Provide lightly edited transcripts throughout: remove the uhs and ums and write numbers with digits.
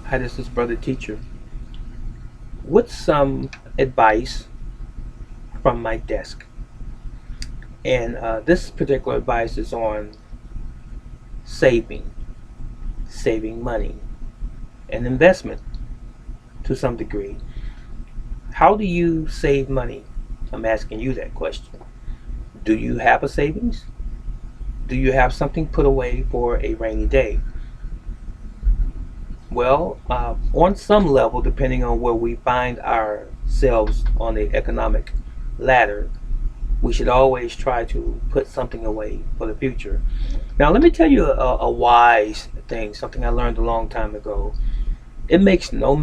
Hi, this is Brother Teacher with some advice from my desk. And this particular advice is on saving, saving money, and investment to some degree. How do you save money? I'm asking you that question. Do you have a savings? Do you have something put away for a rainy day? Well, on some level, depending on where we find ourselves on the economic ladder, we should always try to put something away for the future. Now, let me tell you a wise thing, something I learned a long time ago. It makes no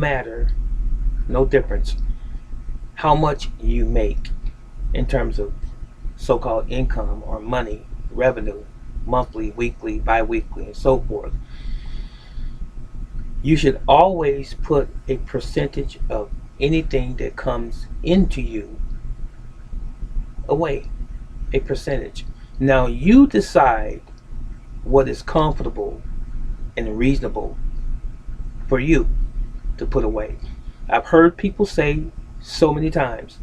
difference how much you make in terms of so called income or money, revenue, monthly, weekly, bi weekly, and so forth. You should always put a percentage of anything that comes into you away, a percentage. Now, you decide what is comfortable and reasonable for you to put away. I've heard people say so many times,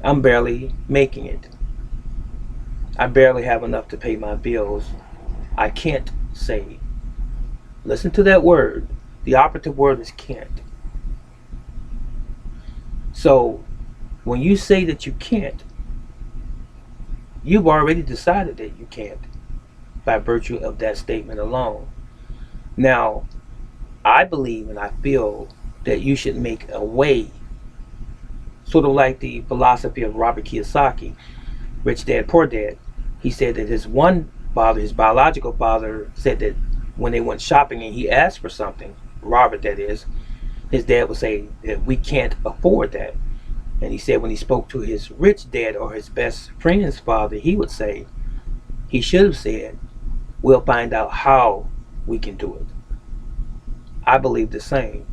I'm barely making it. I barely have enough to pay my bills. I can't save. Listen to that word. The operative word is can't. So when you say that you can't, you've already decided that you can't by virtue of that statement alone. Now, I believe and I feel that you should make a way, sort of like the philosophy of Robert Kiyosaki, Rich Dad Poor Dad. He said that his one father, his biological father, said that when they went shopping and he asked for something, Robert that is, his dad would say that we can't afford that. And he said when he spoke to his rich dad or his best friend's father, he would say, he should have said, we'll find out how we can do it. I believe the same.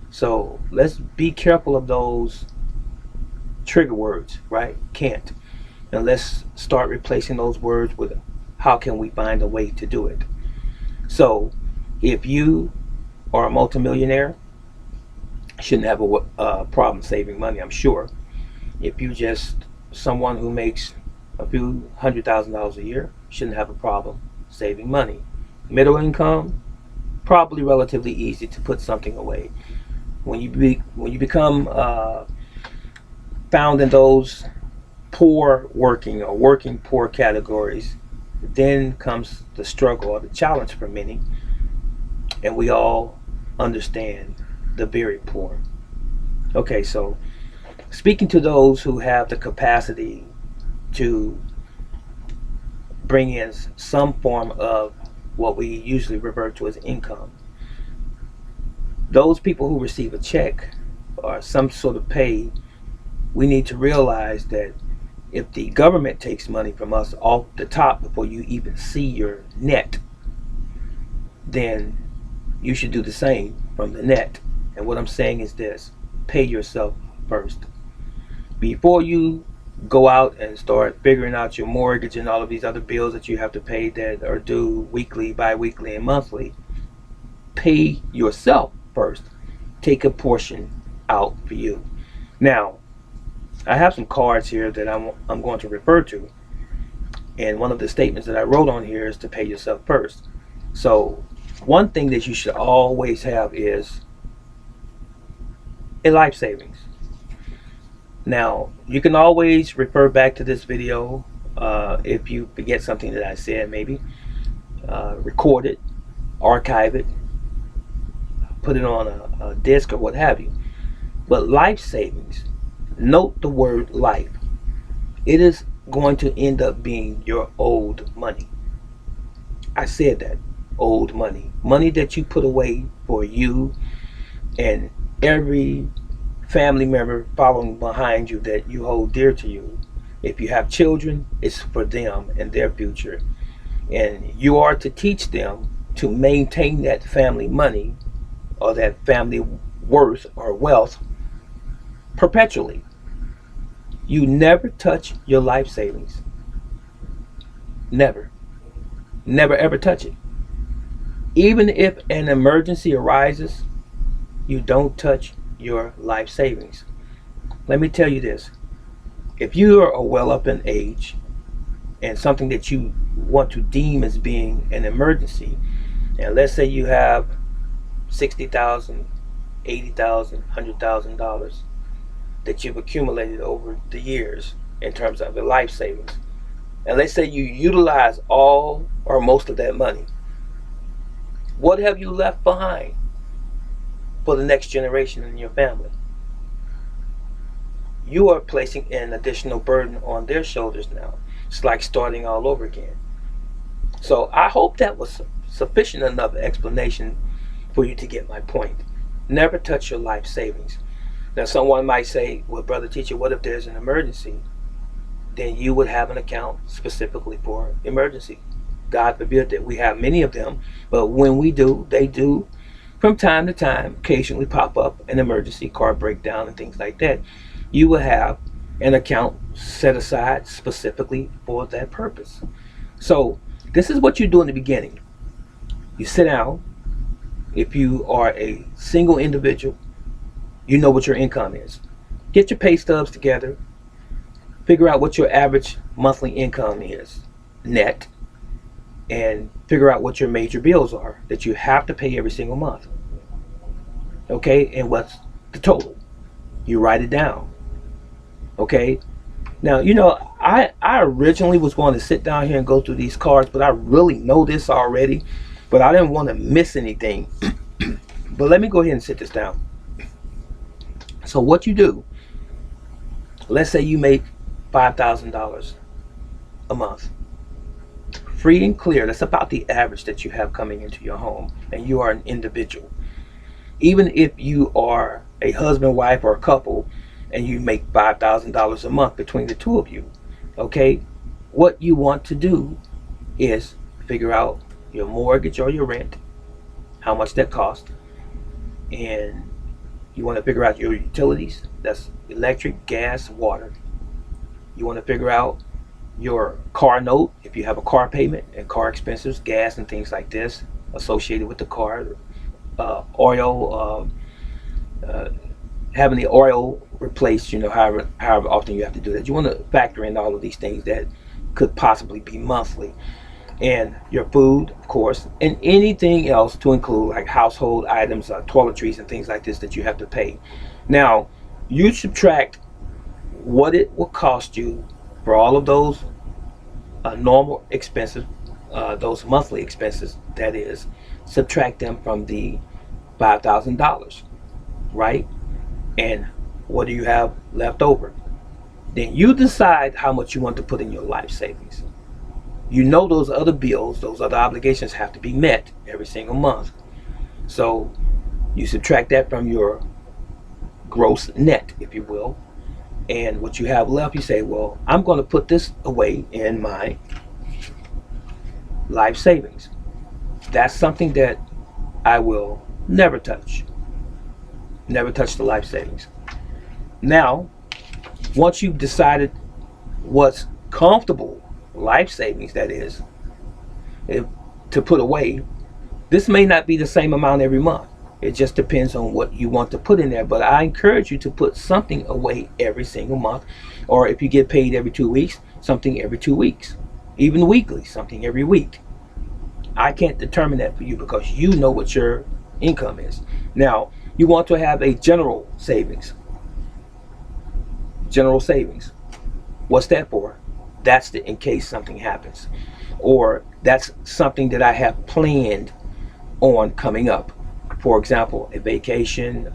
So let's be careful of those trigger words, right? Can't. And let's start replacing those words with how can we find a way to do it. So if you are a multimillionaire, shouldn't have a problem saving money, I'm sure. If you just someone who makes a few $100,000 a year, shouldn't have a problem saving money. Middle income, probably relatively easy to put something away. When you become found in those poor working or working poor categories, then comes the struggle or the challenge for many, and we all understand the very poor. Okay, so speaking to those who have the capacity to bring in some form of what we usually refer to as income, those people who receive a check or some sort of pay, we need to realize that if the government takes money from us off the top before you even see your net, then you should do the same from the net. And what I'm saying is this: pay yourself first. Before you go out and start figuring out your mortgage and all of these other bills that you have to pay that are due weekly, bi weekly, and monthly, pay yourself first. Take a portion out for you. Now, I have some cards here that I'm going to refer to, and one of the statements that I wrote on here is to pay yourself first. So, one thing that you should always have is a life savings. Now, you can always refer back to this video if you forget something that I said, maybe. Record it, archive it, put it on a disc or what have you. But life savings, note the word life. It is going to end up being your old money. I said that. Old money. Money that you put away for you and every family member following behind you that you hold dear to you. If you have children, it's for them and their future. And you are to teach them to maintain that family money or that family worth or wealth perpetually. You never touch your life savings. Never. Never ever touch it. Even if an emergency arises, you don't touch your life savings. Let me tell you this. If you are well up in age and something that you want to deem as being an emergency, and let's say you have 60,000, 80,000, $100,000 that you've accumulated over the years in terms of your life savings, and let's say you utilize all or most of that money, what have you left behind for the next generation in your family? You are placing an additional burden on their shoulders now. It's like starting all over again. So I hope that was sufficient enough explanation for you to get my point. Never touch your life savings. Now, someone might say, well, brother teacher, what if there's an emergency? Then you would have an account specifically for emergency. God forbid that we have many of them, but when we do, they do from time to time occasionally pop up an emergency, car breakdown, and things like that. You will have an account set aside specifically for that purpose. So this is what you do in the beginning. You sit down. If you are a single individual, you know what your income is. Get your pay stubs together. Figure out what your average monthly income is, net, and figure out what your major bills are that you have to pay every single month. Okay, and what's the total? You write it down. Okay, now I originally was going to sit down here and go through these cards, but I really know this already, but I didn't want to miss anything. But let me go ahead and sit this down. So what you do, let's say you make $5,000 a month, free and clear. That's about the average that you have coming into your home, and you are an individual. Even if you are a husband, wife, or a couple, and you make $5,000 a month between the two of you, okay, what you want to do is figure out your mortgage or your rent, how much that costs, and you want to figure out your utilities. That's electric, gas, water. You want to figure out your car note, if you have a car payment, and car expenses, gas and things like this associated with the car, oil, having the oil replaced, however often you have to do that. You want to factor in all of these things that could possibly be monthly. And your food, of course, and anything else to include like household items, toiletries and things like this that you have to pay. Now, you subtract what it will cost you for all of those normal expenses, those monthly expenses, that is, subtract them from the $5,000, right? And what do you have left over? Then you decide how much you want to put in your life savings. You know those other bills, those other obligations have to be met every single month. So you subtract that from your gross net, if you will. And what you have left, you say, well, I'm going to put this away in my life savings. That's something that I will never touch. Never touch the life savings. Now, once you've decided what's comfortable, life savings that is, to put away, this may not be the same amount every month. It just depends on what you want to put in there. But I encourage you to put something away every single month. Or if you get paid every 2 weeks, something every 2 weeks. Even weekly, something every week. I can't determine that for you because you know what your income is. Now, you want to have a general savings. General savings. What's that for? That's in case something happens. Or that's something that I have planned on coming up. For example, a vacation,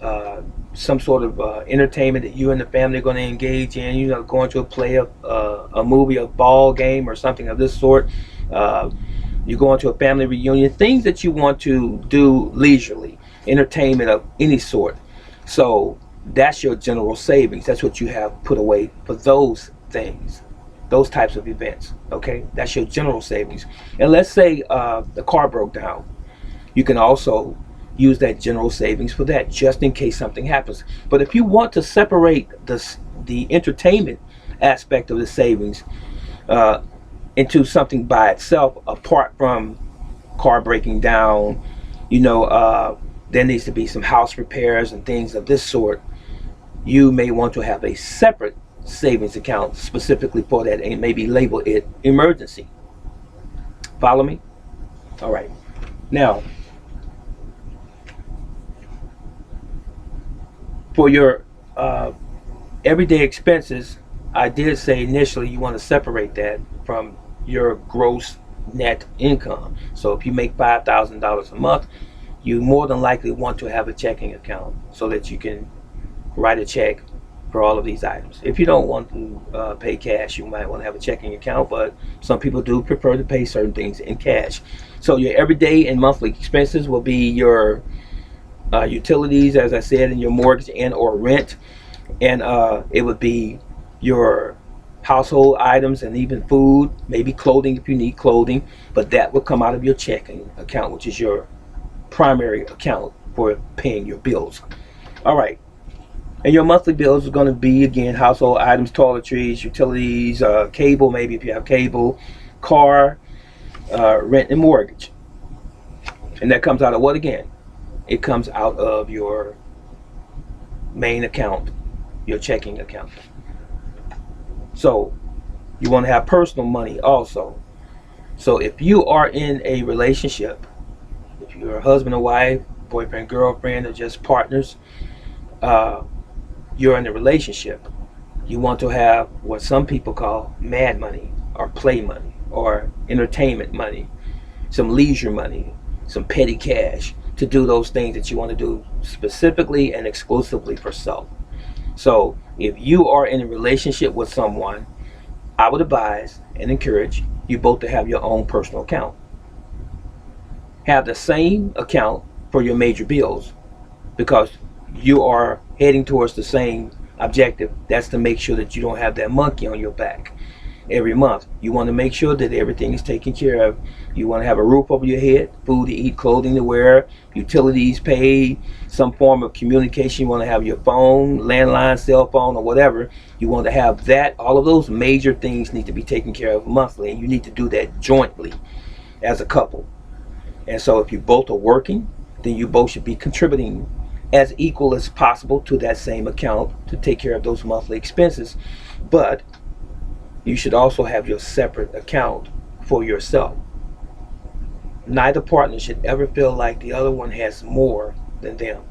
some sort of entertainment that you and the family are going to engage in, going to a play, a movie, a ball game, or something of this sort. You're going to a family reunion, things that you want to do leisurely, entertainment of any sort. So that's your general savings. That's what you have put away for those things, those types of events. Okay, that's your general savings. And let's say the car broke down. You can also use that general savings for that, just in case something happens. But if you want to separate the entertainment aspect of the savings into something by itself, apart from car breaking down, you know, there needs to be some house repairs and things of this sort, you may want to have a separate savings account specifically for that and maybe label it emergency. Follow me? All right. Now, for your everyday expenses, I did say initially you want to separate that from your gross net income. So if you make $5,000 a month, you more than likely want to have a checking account so that you can write a check for all of these items. If you don't want to pay cash, you might want to have a checking account, but some people do prefer to pay certain things in cash. So your everyday and monthly expenses will be your utilities, as I said, and your mortgage and or rent, and it would be your household items and even food, maybe clothing if you need clothing, but that will come out of your checking account, which is your primary account for paying your bills. All right. And your monthly bills are going to be, again, household items, toiletries, utilities, cable, maybe if you have cable, car, rent, and mortgage. And that comes out of what again? It comes out of your main account, your checking account. So you want to have personal money also. So if you are in a relationship, if you're a husband or wife, boyfriend, girlfriend, or just partners, you're in a relationship, you want to have what some people call mad money or play money or entertainment money, some leisure money, some petty cash to do those things that you want to do specifically and exclusively for self. So if you are in a relationship with someone, I would advise and encourage you both to have your own personal account. Have the same account for your major bills because you are heading towards the same objective. That's to make sure that you don't have that monkey on your back every month. You want to make sure that everything is taken care of. You want to have a roof over your head, food to eat, clothing to wear, utilities paid, some form of communication. You want to have your phone, landline, cell phone, or whatever. You want to have that. All of those major things need to be taken care of monthly, and you need to do that jointly as a couple. And so if you both are working, then you both should be contributing as equal as possible to that same account to take care of those monthly expenses. But you should also have your separate account for yourself. Neither partner should ever feel like the other one has more than them.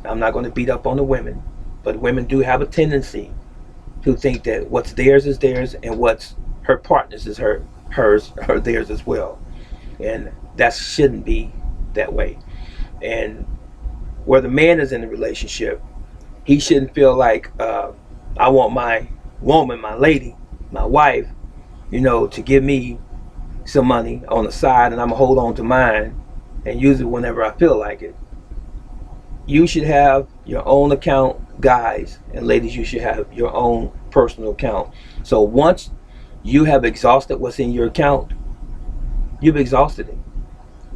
I'm not going to beat up on the women, but women do have a tendency to think that what's theirs is theirs and what's her partner's is hers or theirs as well. And that shouldn't be that way. And where the man is in a relationship, he shouldn't feel like I want my woman, my lady, my wife, to give me some money on the side and I'm gonna hold on to mine and use it whenever I feel like it. You should have your own account, guys, and ladies, you should have your own personal account. So once you have exhausted what's in your account, you've exhausted it.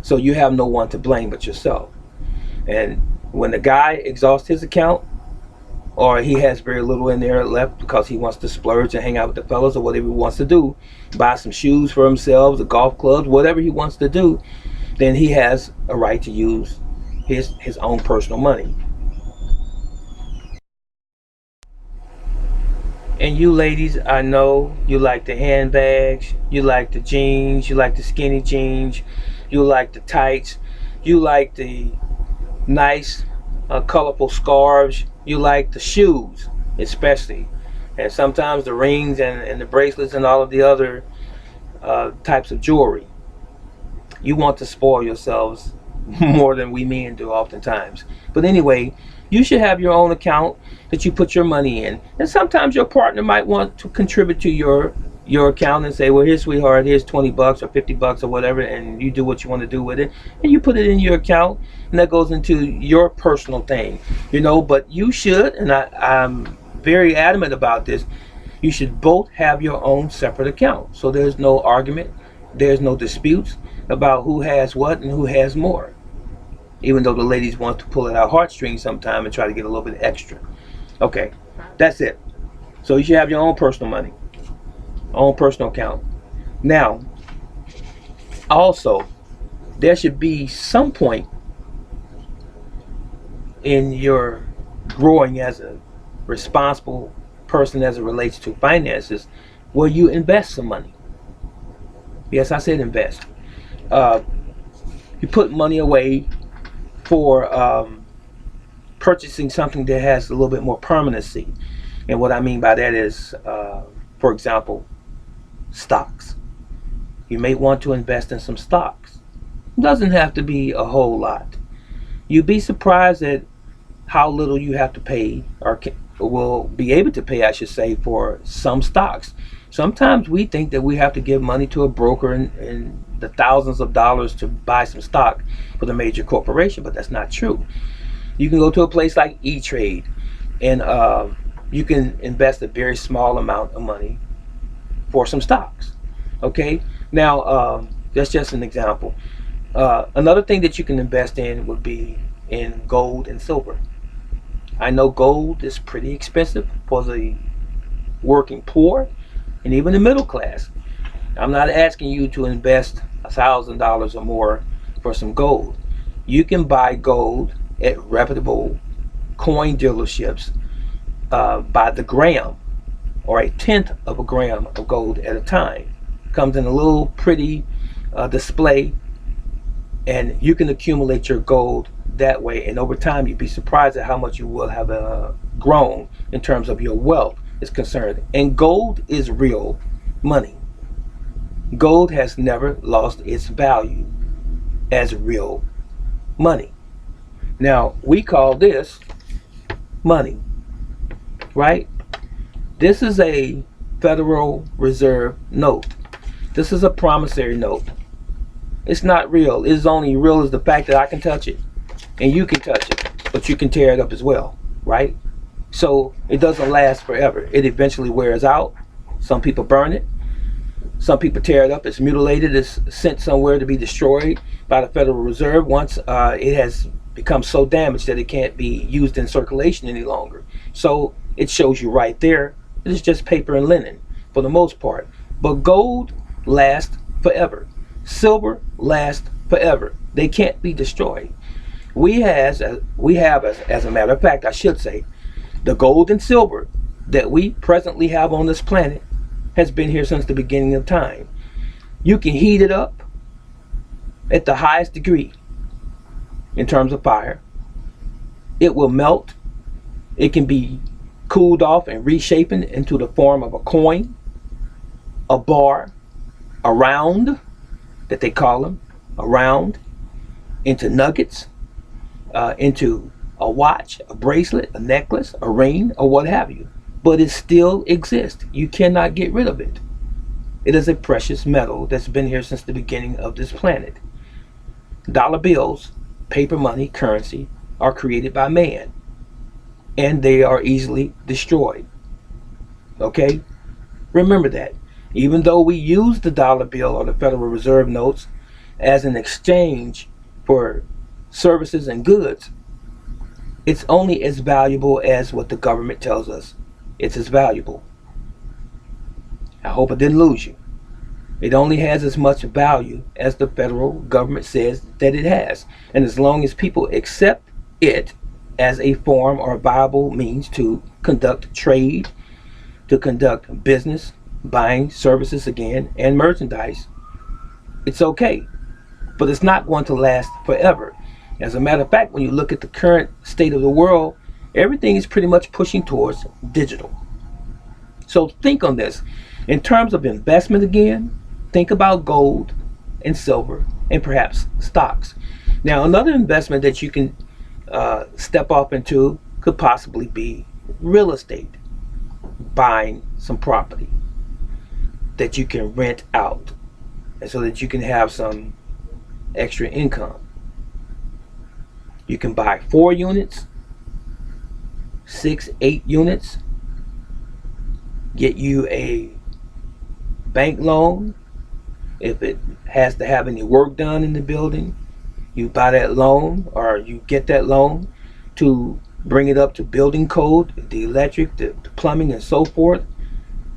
So you have no one to blame but yourself. And when the guy exhausts his account, or he has very little in there left because he wants to splurge and hang out with the fellas or whatever he wants to do, buy some shoes for himself, a golf club, whatever he wants to do, then he has a right to use his own personal money. And you ladies, I know you like the handbags, you like the jeans, you like the skinny jeans, you like the tights, you like the nice colorful scarves, you like the shoes especially, and sometimes the rings and the bracelets and all of the other types of jewelry. You want to spoil yourselves more than we men do oftentimes. But anyway, you should have your own account that you put your money in. And sometimes your partner might want to contribute to your account and say, well, here, sweetheart, here's 20 bucks or 50 bucks or whatever, and you do what you want to do with it. And you put it in your account, and that goes into your personal thing, but you should, and I'm very adamant about this, you should both have your own separate account. So there's no argument, there's no disputes about who has what and who has more. Even though the ladies want to pull it out heartstrings sometime and try to get a little bit extra. Okay, that's it. So you should have your own personal money, own personal account. Now, also, there should be some point in your growing as a responsible person as it relates to finances where you invest some money. Yes, I said invest. Uh, you put money away for purchasing something that has a little bit more permanency. And what I mean by that is, for example, stocks. You may want to invest in some stocks. It doesn't have to be a whole lot. You'd be surprised at how little you have to pay, or will be able to pay, I should say, for some stocks. Sometimes we think that we have to give money to a broker and the thousands of dollars to buy some stock for the major corporation, but that's not true. You can go to a place like E-Trade, and you can invest a very small amount of money for some stocks. Okay, now that's just an example. Another thing that you can invest in would be in gold and silver. I know gold is pretty expensive for the working poor and even the middle class. I'm not asking you to invest $1,000 or more for some gold. You can buy gold at reputable coin dealerships by the gram or a tenth of a gram of gold at a time. Comes in a little pretty display, and you can accumulate your gold that way. And over time, you'd be surprised at how much you will have grown in terms of your wealth is concerned. And gold is real money. Gold has never lost its value as real money. Now, we call this money, right? This is a Federal Reserve note. This is a promissory note. It's not real. It's only real as the fact that I can touch it and you can touch it, but you can tear it up as well, right? So it doesn't last forever. It eventually wears out. Some people burn it. Some people tear it up. It's mutilated. It's sent somewhere to be destroyed by the Federal Reserve once it has become so damaged that it can't be used in circulation any longer. So it shows you right there. It's just paper and linen for the most part. But gold lasts forever. Silver lasts forever. They can't be destroyed. We have, as a matter of fact, I should say, the gold and silver that we presently have on this planet has been here since the beginning of time. You can heat it up at the highest degree in terms of fire. It will melt. It can be cooled off and reshapen into the form of a coin, a bar, a round that they call them, a round, into nuggets, into a watch, a bracelet, a necklace, a ring, or what have you. But it still exists. You cannot get rid of it. It is a precious metal that's been here since the beginning of this planet. Dollar bills, paper money, currency, are created by man, and they are easily destroyed. Okay? Remember that. Even though we use the dollar bill or the Federal Reserve notes as an exchange for services and goods, it's only as valuable as what the government tells us it's as valuable. I hope I didn't lose you. It only has as much value as the federal government says that it has. And as long as people accept it as a form or viable means to conduct trade, to conduct business, buying services again, and merchandise, it's okay. But it's not going to last forever. As a matter of fact, when you look at the current state of the world, everything is pretty much pushing towards digital. So think on this. In terms of investment again, think about gold and silver and perhaps stocks. Now, another investment that you can step off into could possibly be real estate, buying some property that you can rent out, and so that you can have some extra income. You can buy 4 units, 6, 8 units, get you a bank loan. If it has to have any work done in the building, you buy that loan, or you get that loan to bring it up to building code, the electric, the plumbing, and so forth,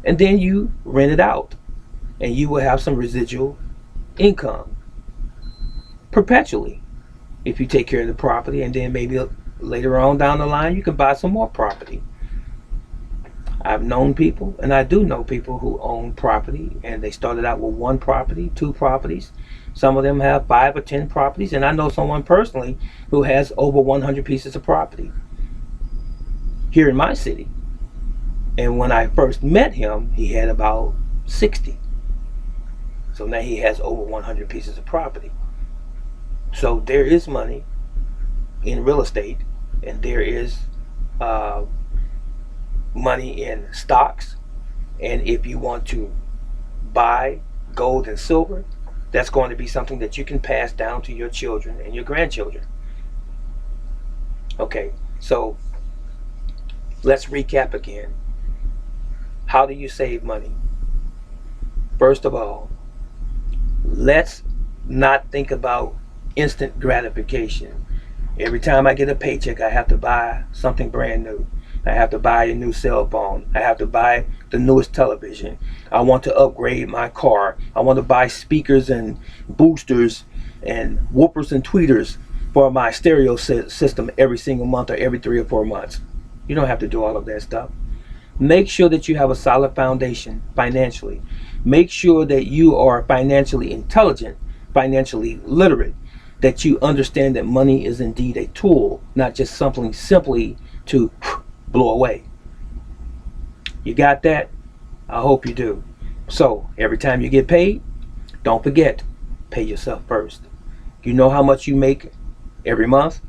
and then you rent it out, and you will have some residual income. perpetually if you take care of the property, and then maybe later on down the line you can buy some more property. I've known people, and I do know people who own property, and they started out with one property, two properties. Some of them have 5 or 10 properties, and I know someone personally who has over 100 pieces of property here in my city. And when I first met him, he had about 60. So now he has over 100 pieces of property. So there is money in real estate, and there is money in stocks. And if you want to buy gold and silver, that's going to be something that you can pass down to your children and your grandchildren. Okay, so let's recap again. How do you save money? First of all, let's not think about instant gratification. Every time I get a paycheck, I have to buy something brand new. I have to buy a new cell phone. I have to buy the newest television. I want to upgrade my car. I want to buy speakers and boosters and whoopers and tweeters for my stereo system every single month or every 3 or 4 months. You don't have to do all of that stuff. Make sure that you have a solid foundation financially. Make sure that you are financially intelligent, financially literate, that you understand that money is indeed a tool, not just something simply to blow away. You got that? I hope you do. So every time you get paid, don't forget, pay yourself first. You know how much you make every month?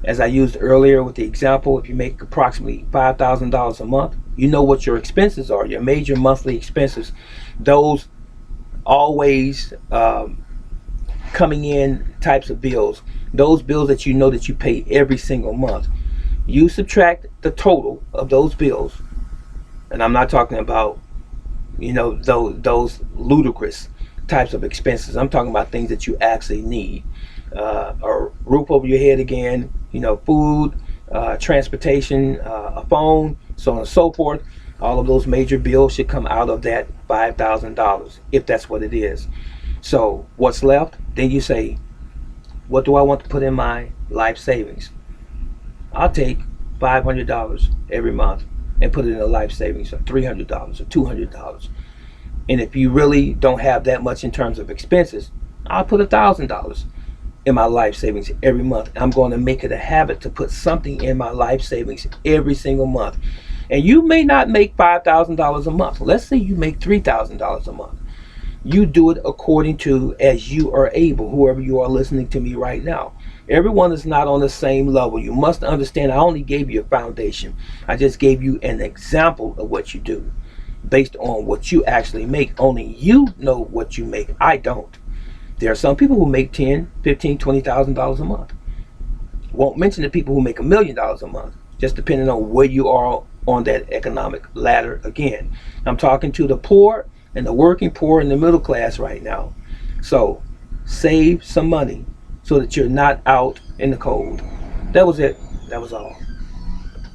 As I used earlier with the example, if you make approximately $5,000 a month, you know what your expenses are, your major monthly expenses. Those always coming in types of bills. Those bills that you know that you pay every single month. You subtract the total of those bills, and I'm not talking about, those ludicrous types of expenses. I'm talking about things that you actually need. A roof over your head again, food, transportation, a phone, so on and so forth. All of those major bills should come out of that $5,000, if that's what it is. So what's left? Then you say, what do I want to put in my life savings? I'll take $500 every month and put it in a life savings, or $300 or $200. And if you really don't have that much in terms of expenses, I'll put $1,000 in my life savings every month. I'm going to make it a habit to put something in my life savings every single month. And you may not make $5,000 a month. Let's say you make $3,000 a month. You do it according to as you are able, whoever you are listening to me right now. Everyone is not on the same level. You must understand, I only gave you a foundation. I just gave you an example of what you do based on what you actually make. Only you know what you make. I don't. There are some people who make $10,000, $15,000, $20,000 a month. Won't mention the people who make $1 million a month, just depending on where you are on that economic ladder. Again, I'm talking to the poor and the working poor and the middle class right now. So save some money so that you're not out in the cold. That was it. That was all.